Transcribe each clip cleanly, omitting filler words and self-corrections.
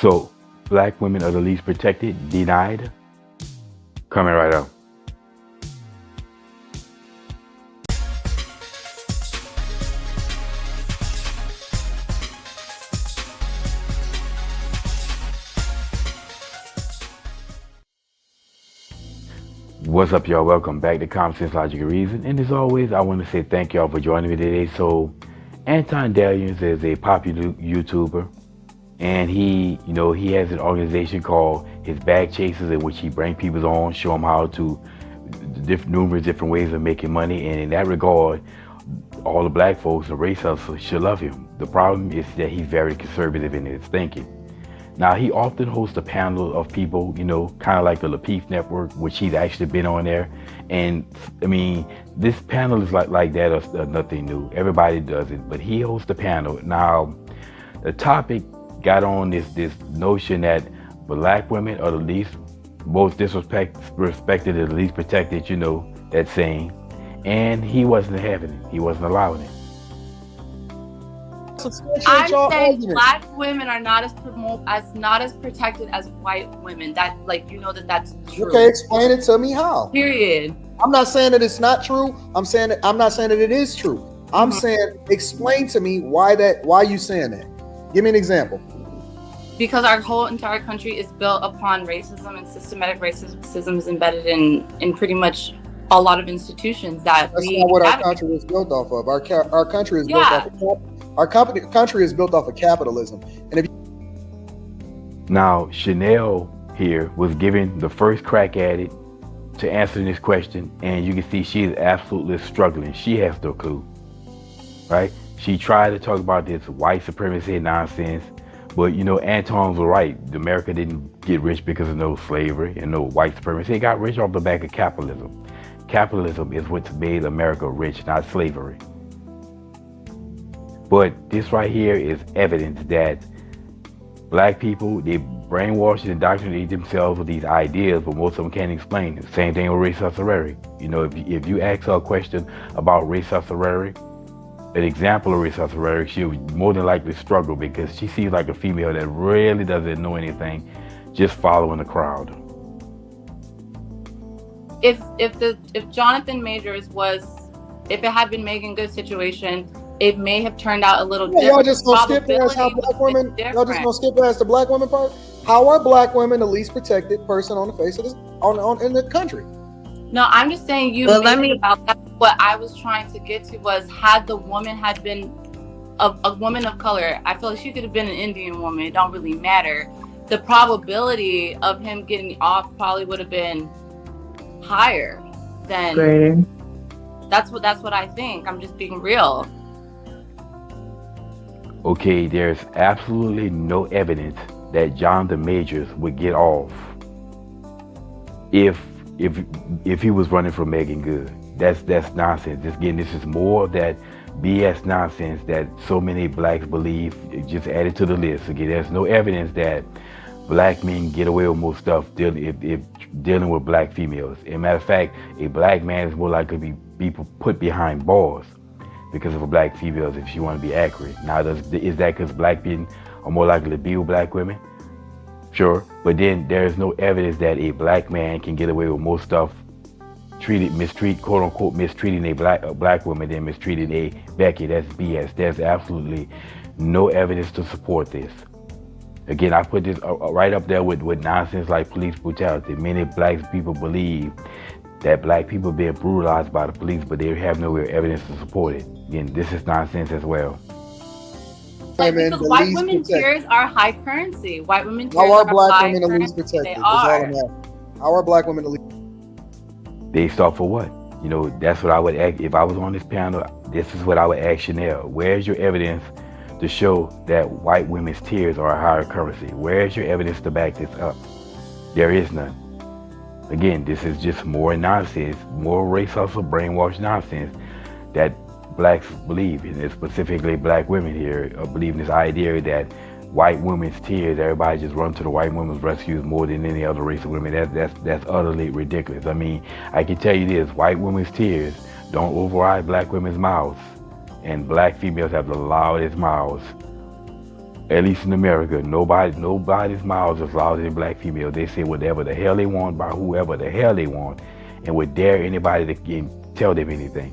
So, black women are the least protected, denied. Coming right up. What's up, y'all? Welcome back to Common Sense Logic and Reason. And as always, I want to say thank y'all for joining me today. So, Anton Daniels is a popular YouTuber, and he has an organization called his Bag Chasers, in which he brings people on, show them how to numerous different ways of making money. And in that regard, all the black folks and race hustlers should love him. The problem is that he's very conservative in his thinking. Now, he often hosts a panel of people, kind of like the Lapeef Network, which he's actually been on there. And I mean, this panel is like that or nothing new. Everybody does it, but he hosts a panel. Now, the topic got on this notion that black women are the least, most disrespected and the least protected, that saying. And he wasn't having it. He wasn't allowing it. I'm saying black women are not as protected as white women. That's true. Okay, explain it to me how. Period. I'm not saying that it's not true. I'm not saying that it is true. I'm saying explain to me why you saying that. Give me an example. Because our whole entire country is built upon racism, and systematic racism is embedded in pretty much a lot of institutions that That's not what our country is built off of. Our country is built off of country is built off of capitalism. And if Now, Chanel here was given the first crack at it to answer this question, and you can see she is absolutely struggling. She has no clue, right? She tried to talk about this white supremacy nonsense, but Anton was right. America didn't get rich because of no slavery and no white supremacy. It got rich off the back of capitalism. Capitalism is what's made America rich, not slavery. But this right here is evidence that black people, they brainwash and indoctrinate themselves with these ideas, but most of them can't explain it. Same thing with race sorcery. If you ask her a question about race sorcery, an example of race sorcery, she'll more than likely struggle because she seems like a female that really doesn't know anything, just following the crowd. If Jonathan Majors if it had been Megan Good's situation, it may have turned out a little different. Y'all just gonna skip past how black women. Y'all just gonna skip past the black women part. How are black women the least protected person on the face of this in the country? No, I'm just saying about that. What I was trying to get to was, had the woman had been a woman of color, I feel like she could have been an Indian woman. It don't really matter. The probability of him getting off probably would have been higher than. Greater. That's what I think. I'm just being real. Okay, there's absolutely no evidence that Jonathan Majors would get off if he was running for Megan Good. That's nonsense. This is more of that BS nonsense that so many blacks believe. Just added to the list. Again, there's no evidence that black men get away with more stuff if dealing with black females. As a matter of fact, a black man is more likely to be put behind bars because of a black females, if you want to be accurate. Now, is that because black men are more likely to be with black women? Sure, but then there's no evidence that a black man can get away with more stuff, quote unquote mistreating a black woman than mistreating a Becky. That's BS. There's absolutely no evidence to support this. Again, I put this right up there with nonsense like police brutality. Many black people believe that black people are being brutalized by the police, but they have no real evidence to support it. Again, this is nonsense as well. Because white women's tears are high currency. White women tears How are black women the currency. least protected? They are. How are black women the least? They start for what? That's what I would ask. If I was on this panel, this is what I would ask Chanel. Where's your evidence to show that white women's tears are a higher currency? Where's your evidence to back this up? There is none. Again, this is just more nonsense, more race hustle, brainwash nonsense that blacks believe, and specifically black women here believe in this idea that white women's tears, everybody just run to the white women's rescues more than any other race of women. That's utterly ridiculous. I mean, I can tell you this, white women's tears don't override black women's mouths, and black females have the loudest mouths. At least in America, nobody's mouths is louder than black females. They say whatever the hell they want by whoever the hell they want, and would dare anybody to tell them anything.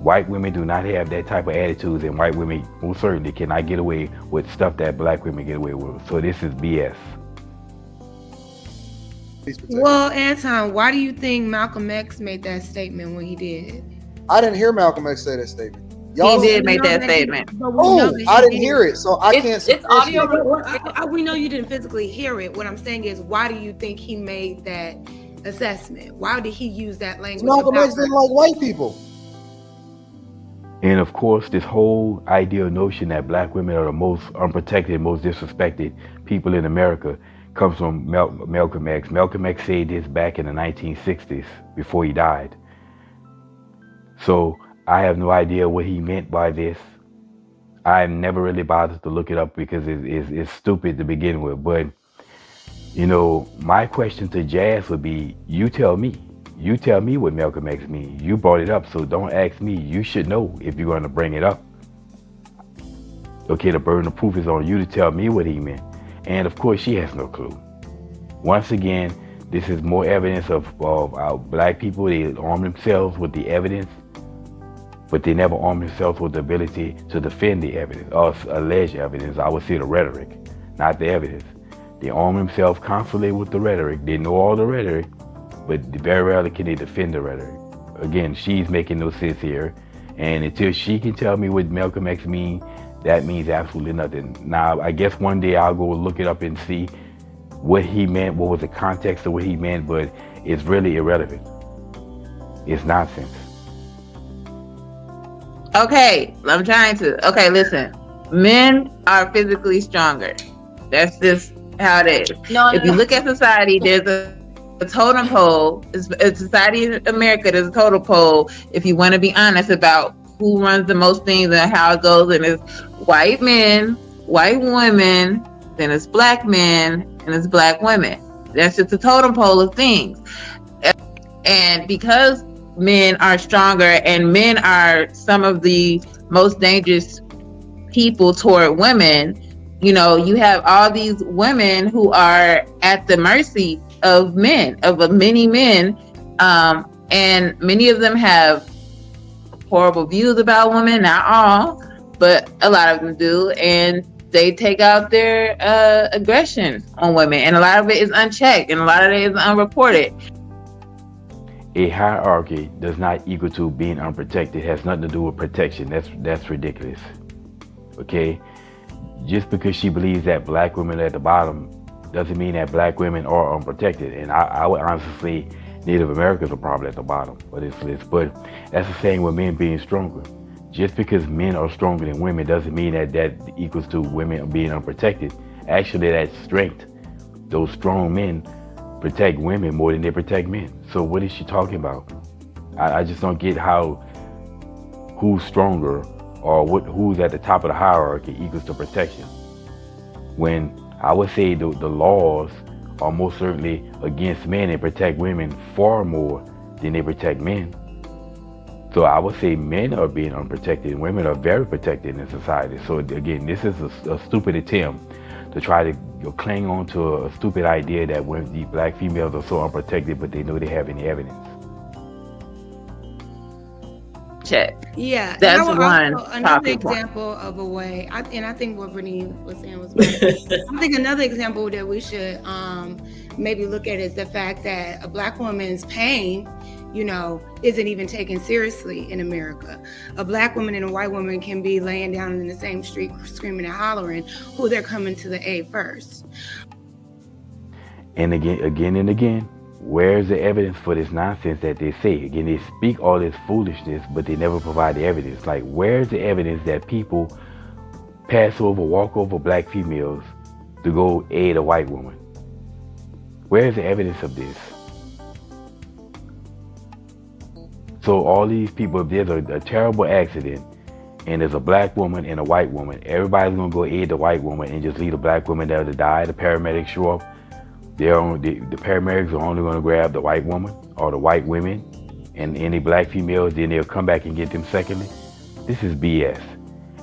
White women do not have that type of attitudes, and white women most certainly cannot get away with stuff that black women get away with. So this is BS. Well, Anton, why do you think Malcolm X made that statement when he did? I didn't hear Malcolm X say that statement. He did make that statement. I didn't hear it, so I can't say it's audio. We know you didn't physically hear it. What I'm saying is, why do you think he made that assessment? Why did he use that language? Malcolm X didn't like white people. And of course, this whole idea notion that black women are the most unprotected, most disrespected people in America comes from Malcolm X. Malcolm X said this back in the 1960s before he died. So I have no idea what he meant by this. I've never really bothered to look it up because it's stupid to begin with. But, my question to Jazz would be, you tell me. You tell me what Malcolm X means. You brought it up, so don't ask me. You should know if you're going to bring it up. Okay, the burden of proof is on you to tell me what he meant. And of course, she has no clue. Once again, this is more evidence of our black people. They arm themselves with the evidence, but they never arm themselves with the ability to defend the evidence, or alleged evidence. I would say the rhetoric, not the evidence. They arm themselves constantly with the rhetoric. They know all the rhetoric, but very rarely can they defend the rhetoric. Again, she's making no sense here. And until she can tell me what Malcolm X means, that means absolutely nothing. Now, I guess one day I'll go look it up and see what he meant, what was the context of what he meant, but it's really irrelevant. It's nonsense. Okay, I'm trying to. Okay, listen. Men are physically stronger. That's just how it is. If you look at society, there's a totem pole. Society in America, there's a totem pole. If you want to be honest about who runs the most things and how it goes, and it's white men, white women, then it's black men, and it's black women. That's just a totem pole of things. And because men are stronger and men are some of the most dangerous people toward women, you have all these women who are at the mercy of men, of many men, and many of them have horrible views about women. Not all, but a lot of them do, and they take out their aggression on women, and a lot of it is unchecked, and a lot of it is unreported. A hierarchy does not equal to being unprotected. It has nothing to do with protection. That's ridiculous. Okay? Just because she believes that black women are at the bottom doesn't mean that black women are unprotected. And I would honestly say Native Americans are probably at the bottom of this list. But that's the same with men being stronger. Just because men are stronger than women doesn't mean that equals to women being unprotected. Actually, that strength, those strong men protect women more than they protect men. So what is she talking about? I just don't get how who's stronger or who's at the top of the hierarchy equals to protection. When I would say the laws are most certainly against men and protect women far more than they protect men. So I would say men are being unprotected and women are very protected in society. So again, this is a stupid attempt to try to cling on to a stupid idea that when the black females are so unprotected, but they know they have any evidence. Check. Yeah, that's one. Another example of a way, I think what Brittany was saying was right. I think another example that we should maybe look at is the fact that a black woman's pain, isn't even taken seriously in America. A black woman and a white woman can be laying down in the same street screaming and hollering who they're coming to the aid first. And again, where's the evidence for this nonsense that they say? Again, they speak all this foolishness, but they never provide the evidence. Like, where's the evidence that people walk over black females to go aid a white woman? Where's the evidence of this? So all these people, if there's a terrible accident and there's a black woman and a white woman, everybody's gonna go aid the white woman and just leave the black woman there to die. The paramedics show up. The paramedics are only gonna grab the white woman or the white women and any black females, then they'll come back and get them secondly. This is BS.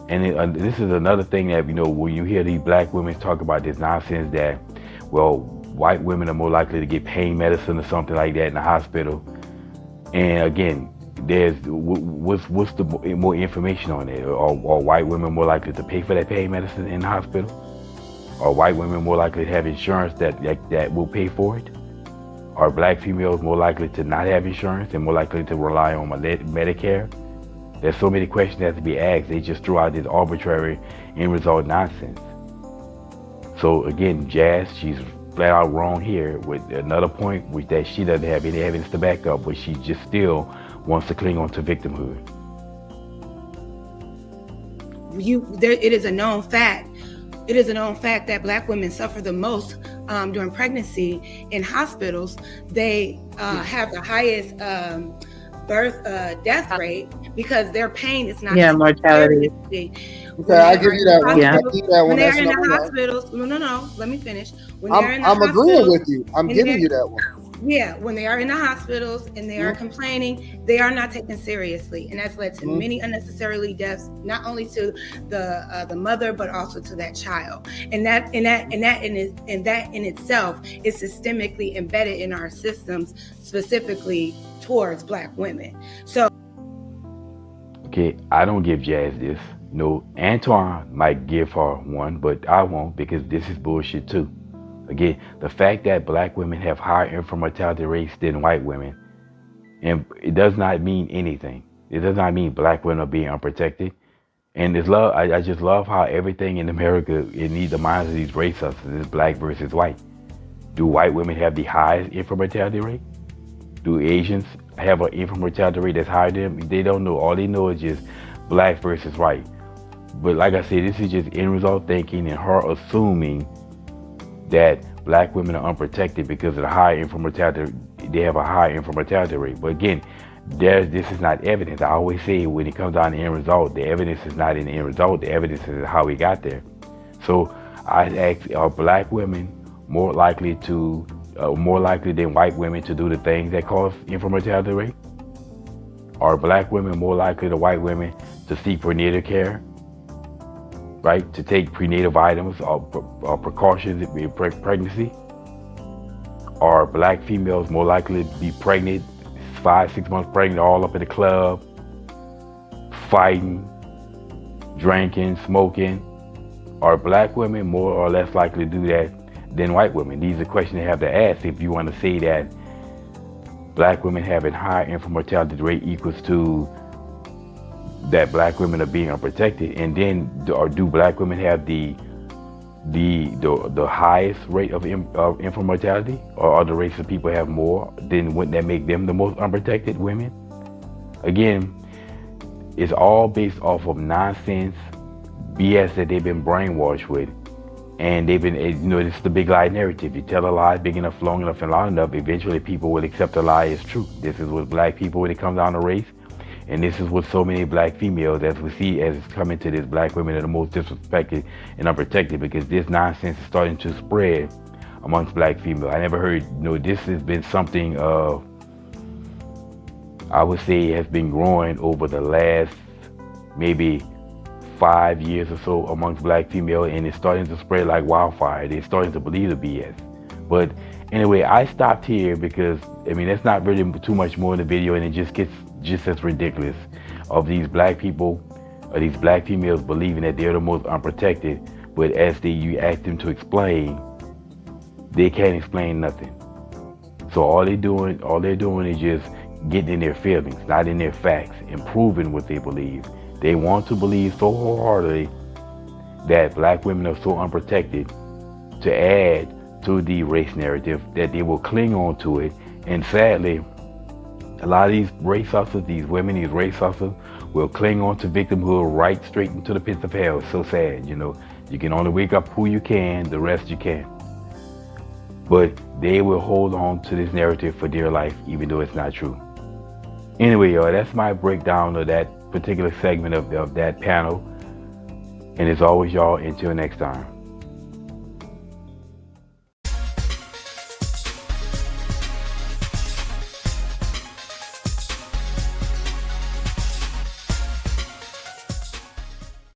And this is another thing that, when you hear these black women talk about this nonsense that, well, white women are more likely to get pain medicine or something like that in the hospital. And again, there's what's the more information on it? Are white women more likely to pay for that pain medicine in the hospital? Are white women more likely to have insurance that will pay for it? Are black females more likely to not have insurance and more likely to rely on Medicare? There's so many questions that have to be asked. They just threw out this arbitrary end result nonsense. So again, Jazz, she's flat out wrong here with another point, which that she doesn't have any evidence to back up, but she just still wants to cling on to victimhood. It is a known fact. It is a known fact that black women suffer the most during pregnancy in hospitals. They have the highest death rate because their pain is not mortality. Okay, I give you that one. Yeah. When they're in the hospitals, no, let me finish. When they're in the I'm agreeing with you. I'm giving you that one. Yeah, when they are in the hospitals and they are complaining, they are not taken seriously, and that's led to many unnecessarily deaths, not only to the mother but also to that child. And that in itself is systemically embedded in our systems, specifically towards black women. So, okay, I don't give Jazz this. No, Antoine might give her one, but I won't, because this is bullshit too. Again, the fact that black women have higher infant mortality rates than white women, and it does not mean anything. It does not mean black women are being unprotected. And it's love. I just love how everything in America, it needs the minds of these race hustlers is black versus white. Do white women have the highest infant mortality rate? Do Asians have an infant mortality rate that's higher than them? They don't know. All they know is just black versus white. But like I said, this is just end result thinking and her assuming that black women are unprotected because of the high infant mortality. They have a high infant mortality rate. But again, this is not evidence. I always say when it comes down to end result, the evidence is not in the end result. The evidence is how we got there. So I ask, are black women more likely than white women to do the things that cause infant mortality rate? Are black women more likely than white women to seek prenatal care? Right, to take prenatal vitamins or precautions in pregnancy? Are black females more likely to be pregnant, 5-6 months pregnant, all up in the club, fighting, drinking, smoking? Are black women more or less likely to do that than white women? These are questions you have to ask if you want to say that black women having high infant mortality rate equals to that black women are being unprotected. And then, do black women have the highest rate of infant mortality, or other races of people have more? Then wouldn't that make them the most unprotected women? Again, it's all based off of nonsense, BS that they've been brainwashed with, and they've been, this is the big lie narrative. You tell a lie big enough, long enough, and loud enough, eventually people will accept the lie as true. This is what black people, when it comes down to race. And this is what so many black females, as we see as it's coming to this, black women are the most disrespected and unprotected, because this nonsense is starting to spread amongst black females. I never heard, this has been something of, I would say, has been growing over the last maybe 5 years or so amongst black females, and it's starting to spread like wildfire. They're starting to believe the BS. But anyway, I stopped here because, that's not really too much more in the video, and it just gets just as ridiculous of these black people, or these black females believing that they're the most unprotected, but as you ask them to explain, they can't explain nothing. So all they're doing is just getting in their feelings, not in their facts, and proving what they believe. They want to believe so wholeheartedly that black women are so unprotected to add to the race narrative that they will cling on to it. And sadly, a lot of these race hustlers, these women, these race hustlers will cling on to victimhood right straight into the pits of hell. It's so sad, You can only wake up who you can, the rest you can't. But they will hold on to this narrative for dear life, even though it's not true. Anyway, y'all, that's my breakdown of that particular segment of that panel. And as always, y'all, until next time.